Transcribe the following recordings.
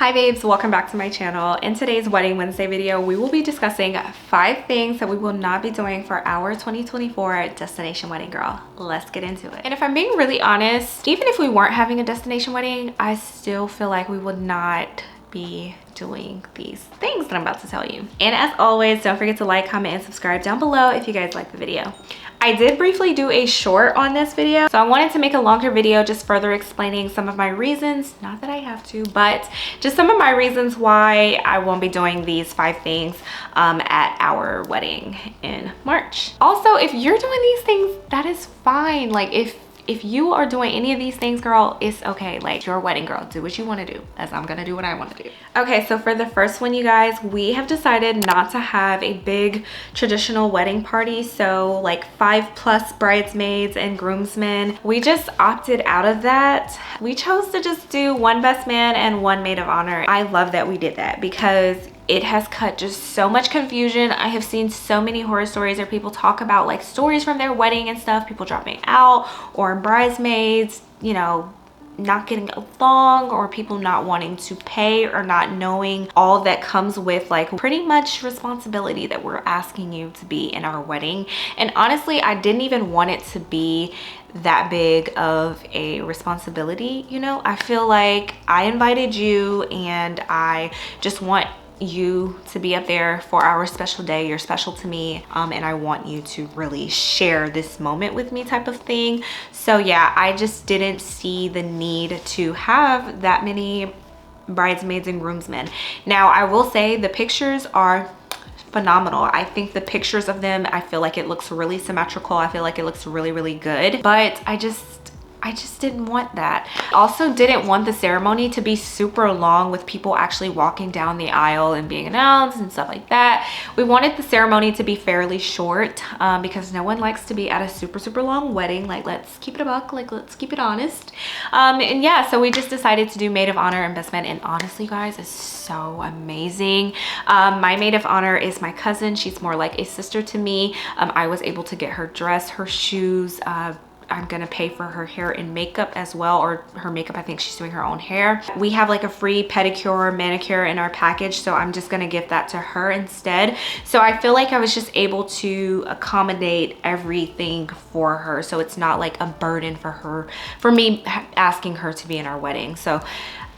Hi babes, welcome back to my channel. In today's Wedding Wednesday video, we will be discussing 5 things that we will not be doing for our 2024 destination wedding, girl. Let's get into it. And if I'm being really honest, even if we weren't having a destination wedding, I still feel like we would not be doing these things that I'm about to tell you. And as always, don't forget to like, comment, and subscribe down below if you guys like the video. I did briefly do a short on this video, so I wanted to make a longer video just further explaining some of my reasons, not that I have to, but just some of my reasons why I won't be doing these 5 things at our wedding in March. Also, if you're doing these things, that is fine. Like if you are doing any of these things, girl, it's okay. Like, your wedding, girl, do what you want to do, as I'm gonna do what I want to do. Okay, so for the first one, you guys, we have decided not to have a big traditional wedding party, so like 5+ bridesmaids and groomsmen. We just opted out of that. We chose to just do 1 best man and 1 maid of honor. I love that we did that because it has cut just so much confusion. I have seen so many horror stories where people talk about like stories from their wedding and stuff, people dropping out, or bridesmaids, you know, not getting along, or people not wanting to pay, or not knowing all that comes with like pretty much responsibility that we're asking you to be in our wedding. And honestly, I didn't even want it to be that big of a responsibility, you know. I feel like I invited you and I just want you to be up there for our special day. You're special to me, and I want you to really share this moment with me, type of thing. So yeah, I just didn't see the need to have that many bridesmaids and groomsmen. Now I will say the pictures are phenomenal. I think the pictures of them, I feel like it looks really symmetrical. I feel like it looks really good, but I just didn't want that. Also didn't want the ceremony to be super long with people actually walking down the aisle and being announced and stuff like that. We wanted the ceremony to be fairly short because no one likes to be at a super long wedding. Like, let's keep it a buck, like let's keep it honest. And yeah, so we just decided to do maid of honor and best man, and honestly guys, it's so amazing. My maid of honor is my cousin. She's more like a sister to me. I was able to get her dress, her shoes, I'm gonna pay for her hair and makeup as well, or her makeup, I think she's doing her own hair. We have like a free pedicure, manicure in our package, so I'm just gonna give that to her instead. So I feel like I was just able to accommodate everything for her, so it's not like a burden for her, for me asking her to be in our wedding. So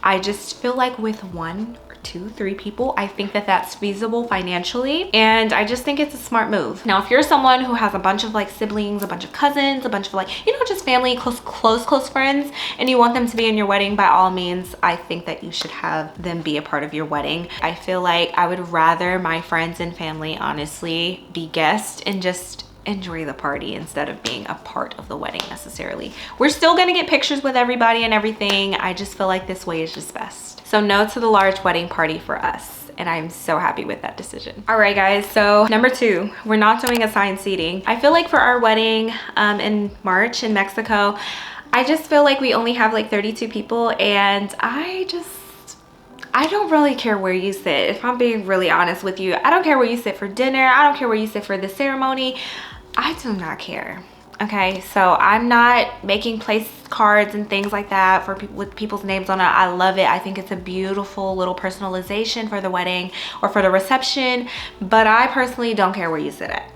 I just feel like with 1 or 2, 3 people, I think that that's feasible financially, and I just think it's a smart move. Now if you're someone who has a bunch of like siblings, a bunch of cousins, a bunch of like, you know, just family, close friends, and you want them to be in your wedding, by all means, I think that you should have them be a part of your wedding. I feel like I would rather my friends and family honestly be guests and just enjoy the party instead of being a part of the wedding necessarily. We're still gonna get pictures with everybody and everything. I just feel like this way is just best. So no to the large wedding party for us, and I'm so happy with that decision. All right guys, so number 2, we're not doing assigned seating. I feel like for our wedding in March in Mexico, I just feel like we only have like 32 people, and I don't really care where you sit. If I'm being really honest with you, I don't care where you sit for dinner. I don't care where you sit for the ceremony. I do not care. Okay, so I'm not making place cards and things like that for people with people's names on it. I love it. I think it's a beautiful little personalization for the wedding or for the reception, but I personally don't care where you sit at.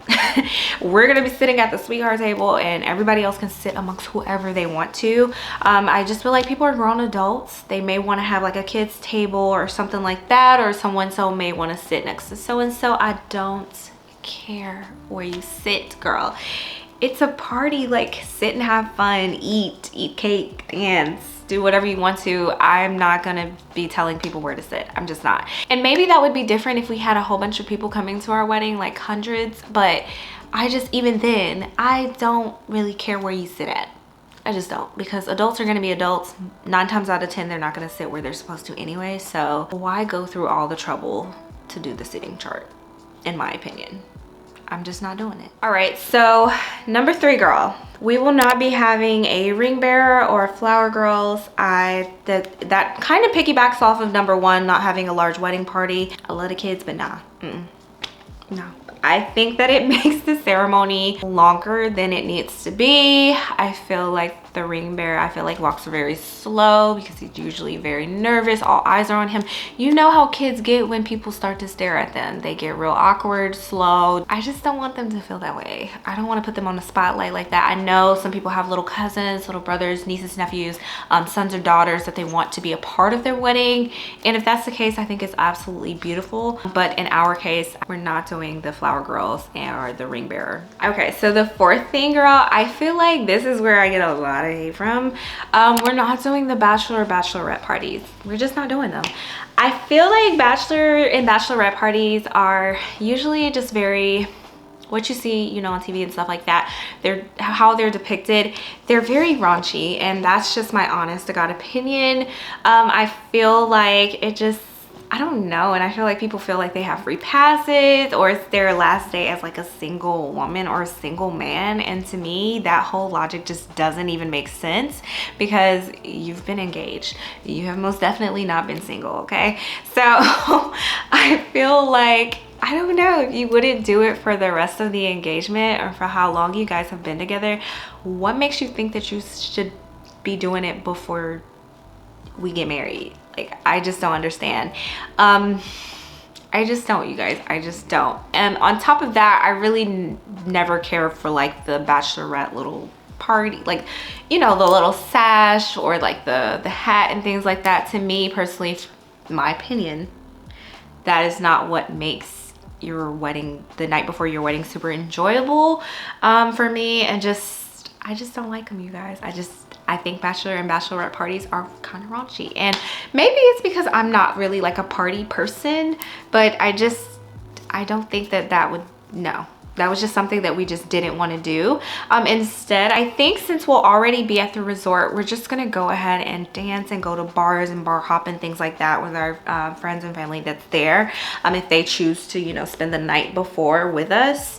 We're gonna be sitting at the sweetheart table, and everybody else can sit amongst whoever they want to. I just feel like people are grown adults. They may want to have like a kids table or something like that, or so may want to sit next to so-and-so. I don't care where you sit, girl. It's a party. Like, sit and have fun, eat cake, dance, do whatever you want to. I'm not gonna be telling people where to sit. I'm just not. And maybe that would be different if we had a whole bunch of people coming to our wedding, like hundreds, but even then, I don't really care where you sit at. I just don't, because adults are gonna be adults. 9 times out of 10, they're not gonna sit where they're supposed to anyway, so why go through all the trouble to do the seating chart, in my opinion? I'm just not doing it. All right, so number 3, girl, we will not be having a ring bearer or flower girls. That kind of piggybacks off of number 1, not having a large wedding party. I love the kids, but nah, no. I think that it makes the ceremony longer than it needs to be. I feel like The ring bearer, I feel like, walks very slow because he's usually very nervous. All eyes are on him. You know how kids get when people start to stare at them. They get real awkward, slow. I just don't want them to feel that way. I don't want to put them on the spotlight like that. I know some people have little cousins, little brothers, nieces, nephews, sons or daughters that they want to be a part of their wedding. And if that's the case, I think it's absolutely beautiful. But in our case, we're not doing the flower girls or the ring bearer. Okay, so the fourth thing, girl, I feel like this is where I get a lot of hate from. We're not doing the bachelor or bachelorette parties. We're just not doing them. I feel like bachelor and bachelorette parties are usually just very, what you see, you know, on TV and stuff like that. How they're depicted, they're very raunchy, and that's just my honest to God opinion. I feel like it just, I don't know, and I feel like people feel like they have free passes, or it's their last day as like a single woman or a single man. And to me, that whole logic just doesn't even make sense, because you've been engaged. You have most definitely not been single, okay? So I feel like, I don't know, if you wouldn't do it for the rest of the engagement or for how long you guys have been together, what makes you think that you should be doing it before we get married? Like, I just don't understand. I just don't, you guys. I just don't. And on top of that, I really never care for like the bachelorette little party, like, you know, the little sash or like the hat and things like that. To me personally, my opinion, that is not what makes your wedding, the night before your wedding, super enjoyable for me. And just, I just don't like them, you guys. I think bachelor and bachelorette parties are kind of raunchy, and maybe it's because I'm not really like a party person, but I don't think that would, no, that was just something that we just didn't want to do. Instead, I think since we'll already be at the resort, we're just gonna go ahead and dance and go to bars and bar hop and things like that with our friends and family that's there, if they choose to, you know, spend the night before with us.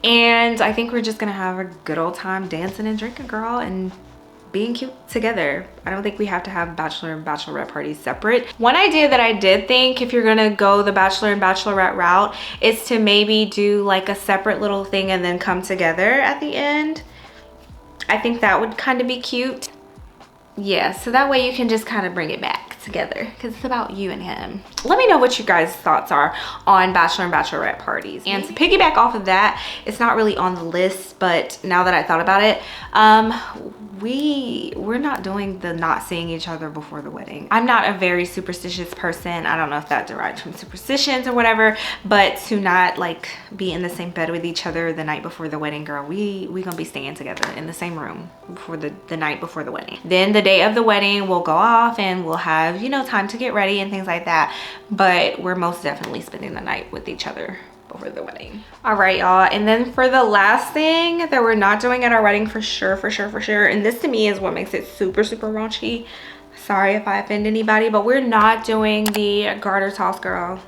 And I think we're just gonna have a good old time dancing and drinking, girl, and being cute together. I don't think we have to have bachelor and bachelorette parties separate. One idea that I did think, if you're gonna go the bachelor and bachelorette route, is to maybe do like a separate little thing and then come together at the end. I think that would kind of be cute. Yeah, so that way you can just kind of bring it back together, because it's about you and him. Let me know what you guys' thoughts are on bachelor and bachelorette parties. And to piggyback off of that, it's not really on the list, but now that I thought about it, we're not doing the not seeing each other before the wedding. I'm not a very superstitious person. I don't know if that derives from superstitions or whatever, but to not like be in the same bed with each other the night before the wedding, girl, we gonna be staying together in the same room for the night before the wedding. Then the day of the wedding, we'll go off and we'll have, you know, time to get ready and things like that, but we're most definitely spending the night with each other before the wedding. All right, y'all, and then for the last thing that we're not doing at our wedding, for sure, and this to me is what makes it super raunchy. Sorry if I offend anybody, but we're not doing the garter toss, girl.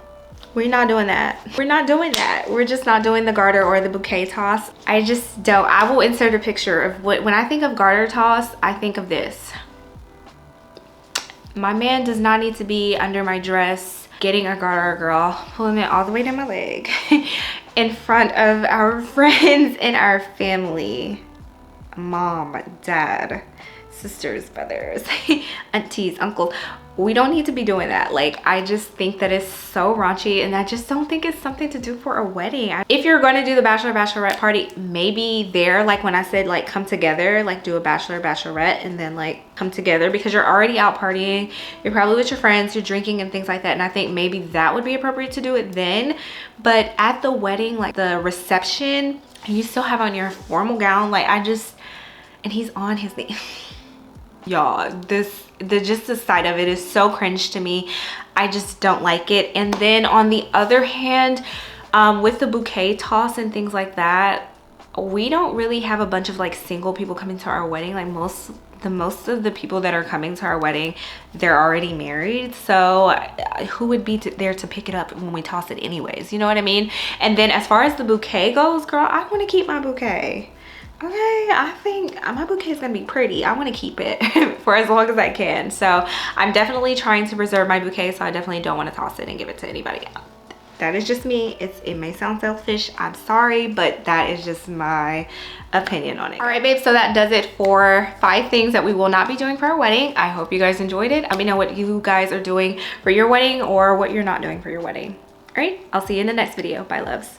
We're not doing that. We're not doing that. We're just not doing the garter or the bouquet toss. I just don't. I will insert a picture of what, when I think of garter toss, I think of this. My man does not need to be under my dress getting a garter, girl, pulling it all the way down my leg in front of our friends and our family. Mom, dad, sisters, brothers, aunties, uncles. We don't need to be doing that. Like, I just think that it's so raunchy, and I just don't think it's something to do for a wedding. If you're going to do the bachelor bachelorette party, maybe there, like when I said like come together, like do a bachelor bachelorette and then like come together, because you're already out partying, you're probably with your friends, you're drinking and things like that, and I think maybe that would be appropriate to do it then. But at the wedding, like the reception, and you still have on your formal gown, like I just, and he's on his knee. Y'all, just the sight of it is so cringe to me. I just don't like it. And then on the other hand, with the bouquet toss and things like that, we don't really have a bunch of like single people coming to our wedding. Like most of the people that are coming to our wedding, they're already married, so who would be there to pick it up when we toss it anyways, you know what I mean? And then as far as the bouquet goes, girl, I want to keep my bouquet. Okay, I think my bouquet is gonna be pretty. I want to keep it for as long as I can. So I'm definitely trying to preserve my bouquet, so I definitely don't want to toss it and give it to anybody else. That is just me. It may sound selfish, I'm sorry, but that is just my opinion on it. All right, babe, so that does it for 5 things that we will not be doing for our wedding. I hope you guys enjoyed it. Let me know what you guys are doing for your wedding or what you're not doing for your wedding. All right, I'll see you in the next video. Bye, loves.